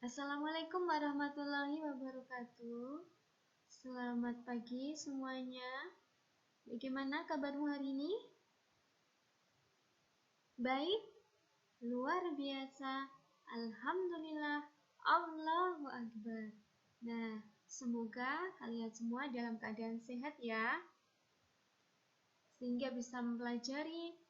Assalamualaikum warahmatullahi wabarakatuh. Selamat pagi semuanya. Bagaimana kabarmu hari ini? Baik, luar biasa. Alhamdulillah, Allahu Akbar. Nah, semoga kalian semua dalam keadaan sehat ya, sehingga bisa mempelajari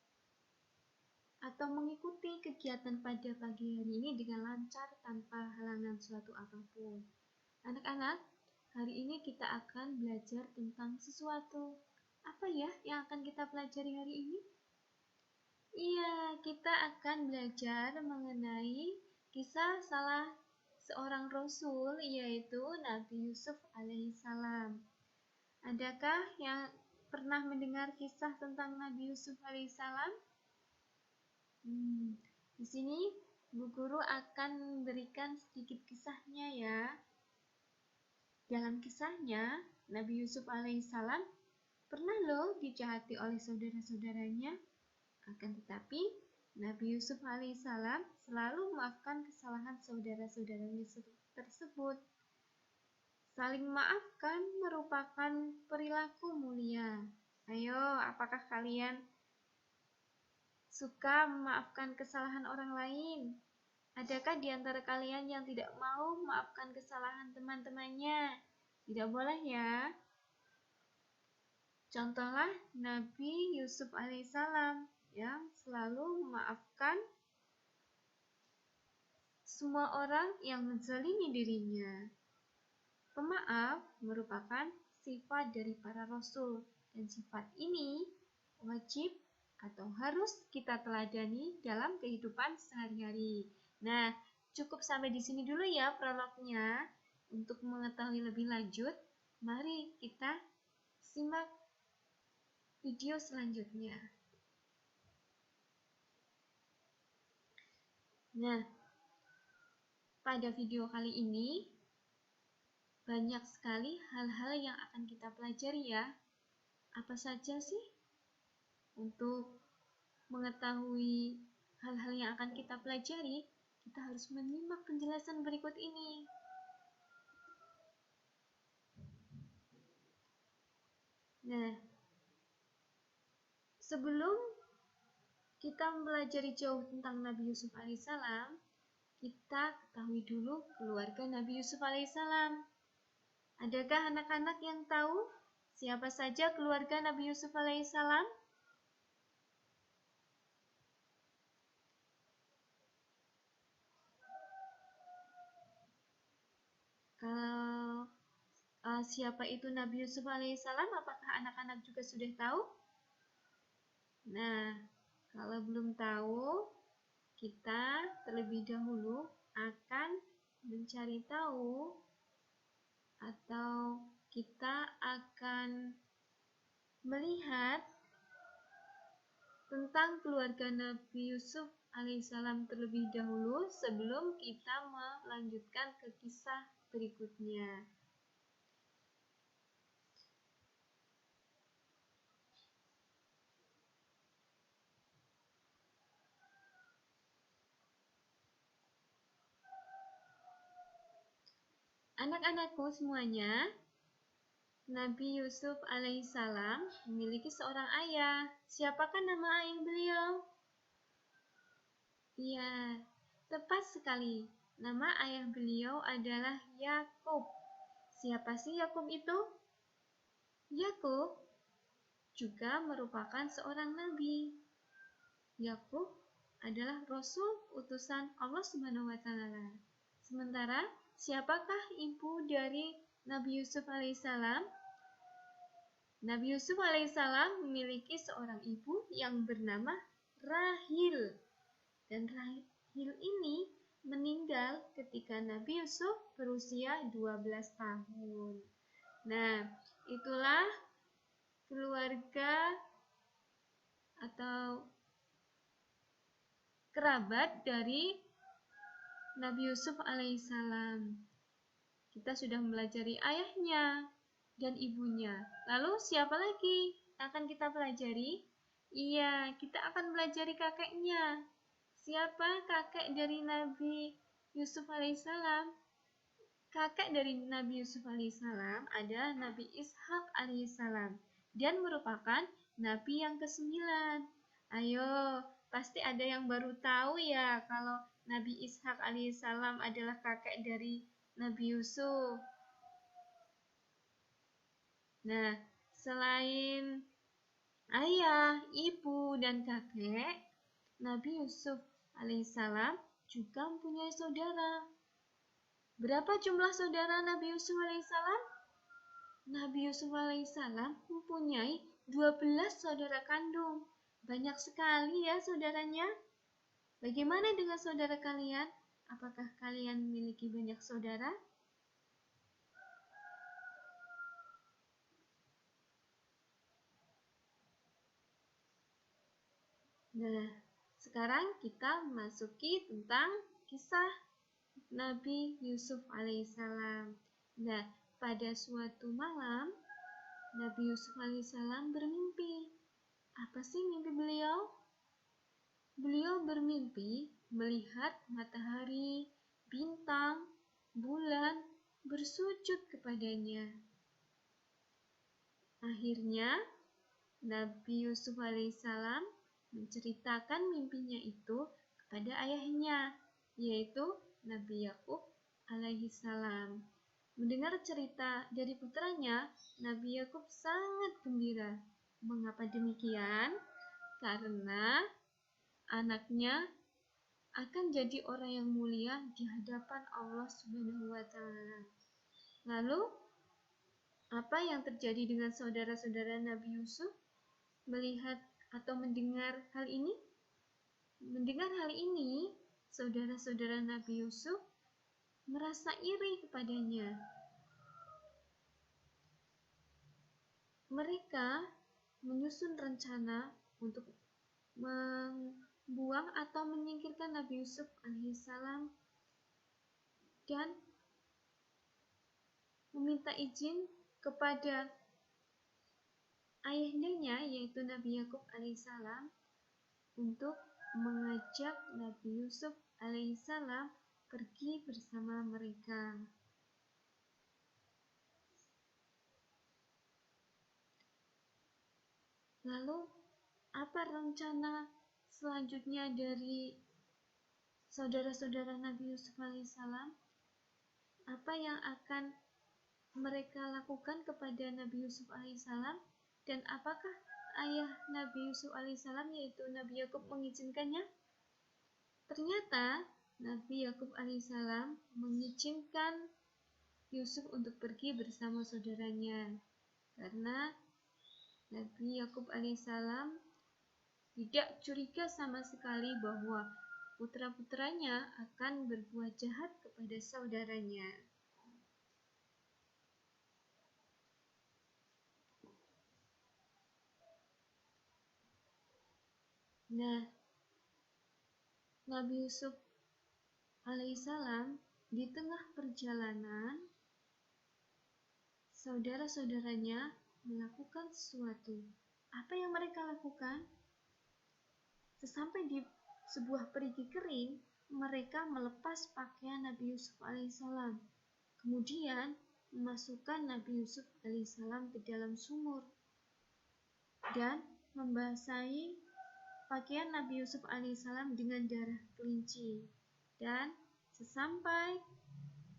atau mengikuti kegiatan pada pagi hari ini dengan lancar tanpa halangan suatu apapun. Anak-anak, hari ini kita akan belajar tentang sesuatu. Apa ya yang akan kita pelajari hari ini? Iya, kita akan belajar mengenai kisah salah seorang Rasul, yaitu Nabi Yusuf alaihissalam. Adakah yang pernah mendengar kisah tentang Nabi Yusuf alaihissalam? Di sini Bu Guru akan memberikan sedikit kisahnya ya. Dalam kisahnya, Nabi Yusuf alaihissalam pernah loh dijahati oleh saudara-saudaranya. Akan tetapi, Nabi Yusuf alaihissalam selalu memaafkan kesalahan saudara-saudaranya tersebut. Saling memaafkan merupakan perilaku mulia. Ayo, apakah kalian suka memaafkan kesalahan orang lain? Adakah di antara kalian yang tidak mau memaafkan kesalahan teman-temannya? Tidak boleh ya. Contohlah Nabi Yusuf alaihissalam yang selalu memaafkan semua orang yang menzalimi dirinya. Pemaaf merupakan sifat dari para rasul, dan sifat ini wajib atau harus kita teladani dalam kehidupan sehari-hari. Nah, cukup sampai di sini dulu ya prolognya. Untuk mengetahui lebih lanjut, mari kita simak video selanjutnya. Nah, pada video kali ini banyak sekali hal-hal yang akan kita pelajari ya. Apa saja sih? Untuk mengetahui hal-hal yang akan kita pelajari, kita harus menyimak penjelasan berikut ini. Nah, sebelum kita mempelajari jauh tentang Nabi Yusuf alaihissalam, kita ketahui dulu keluarga Nabi Yusuf alaihissalam. Adakah anak-anak yang tahu siapa saja keluarga Nabi Yusuf alaihissalam? Kalau siapa itu Nabi Yusuf alaihissalam, apakah anak-anak juga sudah tahu? Nah, kalau belum tahu, kita terlebih dahulu akan mencari tahu atau kita akan melihat tentang keluarga Nabi Yusuf alaihissalam terlebih dahulu sebelum kita melanjutkan ke kisah berikutnya. Anak-anakku semuanya, Nabi Yusuf alaihissalam memiliki seorang ayah. Siapakah nama ayah beliau? Iya, tepat sekali. Nama ayah beliau adalah Yakub. Siapa sih Yakub itu? Yakub juga merupakan seorang nabi. Yakub adalah rasul utusan Allah Subhanahu wa taala. Sementara siapakah ibu dari Nabi Yusuf alaihissalam? Nabi Yusuf alaihissalam memiliki seorang ibu yang bernama Rahil. Dan Rahil ini meninggal ketika Nabi Yusuf berusia 12 tahun. Nah, itulah keluarga atau kerabat dari Nabi Yusuf alaihissalam. Kita sudah mempelajari ayahnya dan ibunya. Lalu siapa lagi akan kita pelajari? Iya, kita akan pelajari kakeknya. Siapa kakek dari Nabi Yusuf alaihissalam. Kakek dari Nabi Yusuf alaihissalam adalah Nabi Ishak alaihissalam dan merupakan Nabi yang ke-9. Ayo, pasti ada yang baru tahu ya kalau Nabi Ishak alaihissalam adalah kakek dari Nabi Yusuf. Nah, selain ayah, ibu, dan kakek, Nabi Yusuf alaihissalam juga mempunyai saudara. Berapa jumlah saudara Nabi Yusuf alaihissalam? Nabi Yusuf alaihissalam mempunyai 12 saudara kandung. Banyak sekali ya saudaranya. Bagaimana dengan saudara kalian? Apakah kalian memiliki banyak saudara? Nah, sekarang kita memasuki tentang kisah Nabi Yusuf alaihissalam. Nah, pada suatu malam, Nabi Yusuf alaihissalam bermimpi. Apa sih mimpi beliau? Beliau bermimpi melihat matahari, bintang, bulan bersujud kepadanya. Akhirnya, Nabi Yusuf alaihissalam menceritakan mimpinya itu kepada ayahnya, yaitu Nabi Yakub alaihissalam. Mendengar cerita dari putranya, Nabi Yakub sangat gembira. Mengapa demikian? Karena anaknya akan jadi orang yang mulia di hadapan Allah Subhanahu wa Ta'ala. Lalu, apa yang terjadi dengan saudara-saudara Nabi Yusuf melihat atau mendengar hal ini? Mendengar hal ini, saudara-saudara Nabi Yusuf merasa iri kepadanya. Mereka menyusun rencana untuk membuang atau menyingkirkan Nabi Yusuf alaihissalam dan meminta izin kepada ayahandanya, yaitu Nabi Yakub alaihissalam, untuk mengajak Nabi Yusuf alaihissalam pergi bersama mereka. Lalu, apa rencana selanjutnya dari saudara-saudara Nabi Yusuf alaihissalam? Apa yang akan mereka lakukan kepada Nabi Yusuf alaihissalam? Dan apakah ayah Nabi Yusuf alaihissalam, yaitu Nabi Yakub, mengizinkannya? Ternyata Nabi Yakub alaihissalam mengizinkan Yusuf untuk pergi bersama saudaranya, karena Nabi Yakub alaihissalam tidak curiga sama sekali bahwa putra-putranya akan berbuat jahat kepada saudaranya. Nah, Nabi Yusuf alaihissalam di tengah perjalanan, saudara-saudaranya melakukan sesuatu. Apa yang mereka lakukan? Sesampai di sebuah perigi kering, mereka melepas pakaian Nabi Yusuf alaihissalam. Kemudian memasukkan Nabi Yusuf alaihissalam ke dalam sumur dan membasahi pakaian Nabi Yusuf alaihissalam dengan darah kelinci. Dan sesampai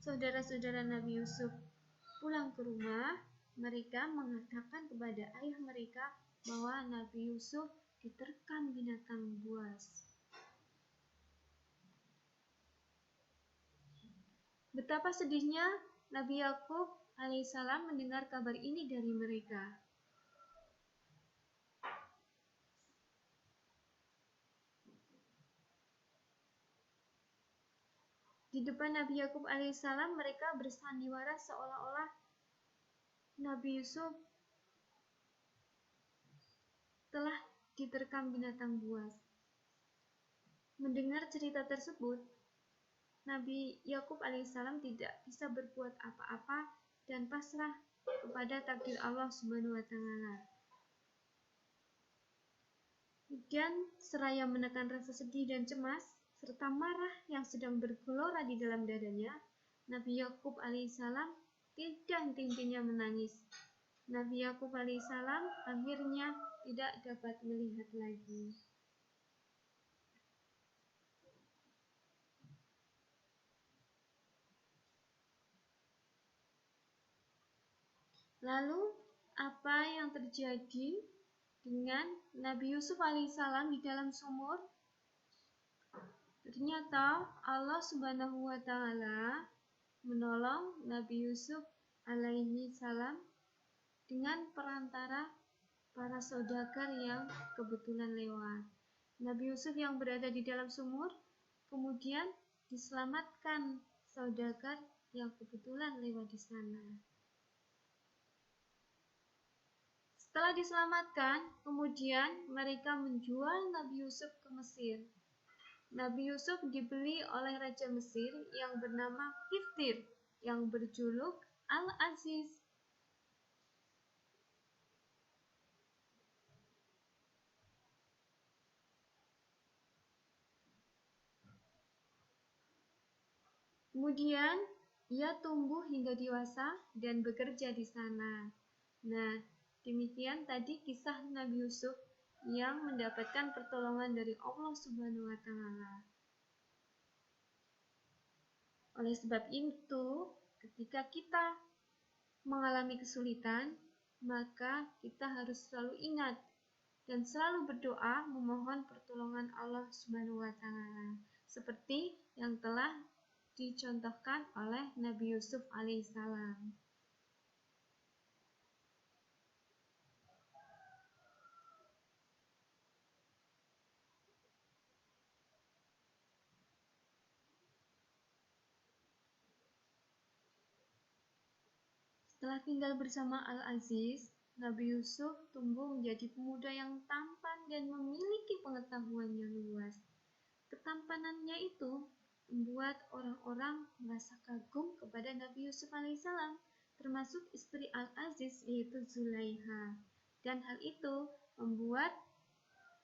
saudara-saudara Nabi Yusuf pulang ke rumah, mereka mengatakan kepada ayah mereka bahwa Nabi Yusuf diterkam binatang buas. Betapa sedihnya Nabi Yakub alaihissalam mendengar kabar ini dari mereka. Di depan Nabi Yakub alaihissalam, mereka bersandiwara seolah-olah Nabi Yusuf telah diterkam binatang buas. Mendengar cerita tersebut, Nabi Yakub alaihissalam tidak bisa berbuat apa-apa dan pasrah kepada takdir Allah Subhanahu wa Ta'ala. Dan seraya menekan rasa sedih dan cemas, serta marah yang sedang bergelora di dalam dadanya, Nabi Yakub alaihissalam tidak henti-hentinya menangis. Nabi Yakub alaihissalam akhirnya tidak dapat melihat lagi. Lalu apa yang terjadi dengan Nabi Yusuf alaihissalam di dalam sumur? Ternyata Allah Subhanahu wa Ta'ala menolong Nabi Yusuf alaihissalam dengan perantara para saudagar yang kebetulan lewat. Nabi Yusuf yang berada di dalam sumur kemudian diselamatkan saudagar yang kebetulan lewat di sana. Setelah diselamatkan, kemudian mereka menjual Nabi Yusuf ke Mesir. Nabi Yusuf dibeli oleh Raja Mesir yang bernama Kiftir yang berjuluk Al-Aziz. Kemudian ia tumbuh hingga dewasa dan bekerja di sana. Nah, demikian tadi kisah Nabi Yusuf yang mendapatkan pertolongan dari Allah Subhanahu wa Ta'ala. Oleh sebab itu, ketika kita mengalami kesulitan, maka kita harus selalu ingat dan selalu berdoa memohon pertolongan Allah Subhanahu wa Ta'ala, seperti yang telah dicontohkan oleh Nabi Yusuf alaihissalam. Setelah tinggal bersama Al-Aziz, Nabi Yusuf tumbuh menjadi pemuda yang tampan dan memiliki pengetahuan yang luas. Ketampanannya itu membuat orang-orang merasa kagum kepada Nabi Yusuf alaihissalam, termasuk istri Al-Aziz yaitu Zulaiha. Dan hal itu membuat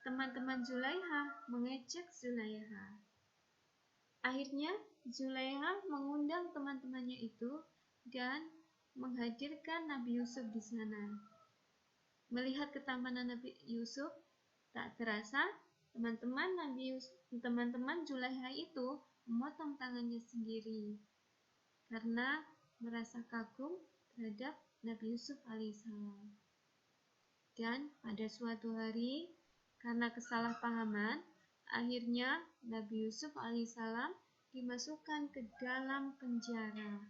teman-teman Zulaiha mengejek Zulaiha. Akhirnya Zulaiha mengundang teman-temannya itu dan menghadirkan Nabi Yusuf di sana. Melihat ketampanan Nabi Yusuf, tak terasa teman-teman Zulaiha itu memotong tangannya sendiri karena merasa kagum terhadap Nabi Yusuf alaihissalam. Dan pada suatu hari, karena kesalahpahaman, akhirnya Nabi Yusuf alaihissalam dimasukkan ke dalam penjara.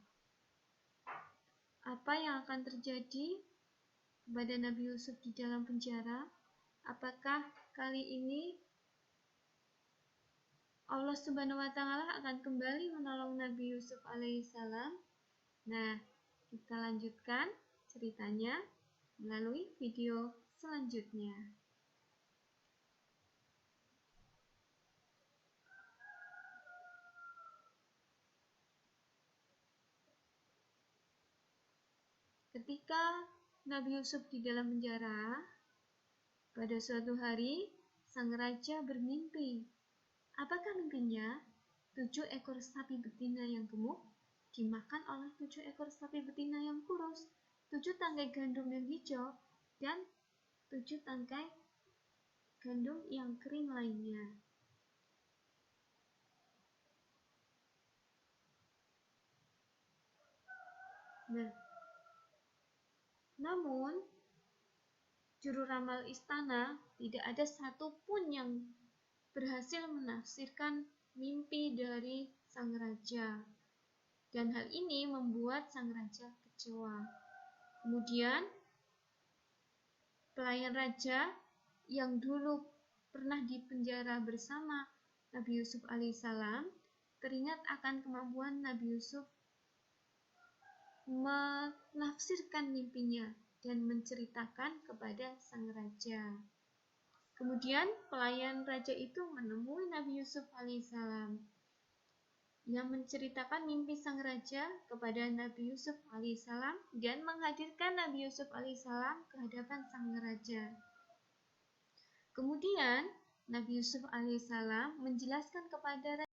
Apa yang akan terjadi kepada Nabi Yusuf di dalam penjara? Apakah kali ini Allah Subhanahu wa Ta'ala akan kembali menolong Nabi Yusuf alaihissalam? Nah, kita lanjutkan ceritanya melalui video selanjutnya. Ketika Nabi Yusuf di dalam penjara, pada suatu hari sang raja bermimpi. Apakah mimpinya? 7 ekor sapi betina yang gemuk dimakan oleh 7 ekor sapi betina yang kurus, 7 tangkai gandum yang hijau, dan 7 tangkai gandum yang kering lainnya. Nah, namun juru ramal istana tidak ada satupun yang berhasil menafsirkan mimpi dari sang raja. Dan hal ini membuat sang raja kecewa. Kemudian, pelayan raja yang dulu pernah dipenjara bersama Nabi Yusuf alaihissalam teringat akan kemampuan Nabi Yusuf menafsirkan mimpinya dan menceritakan kepada sang raja. Kemudian pelayan raja itu menemui Nabi Yusuf alaihissalam yang menceritakan mimpi sang raja kepada Nabi Yusuf alaihissalam dan menghadirkan Nabi Yusuf alaihissalam ke hadapan sang raja. Kemudian Nabi Yusuf alaihissalam menjelaskan kepada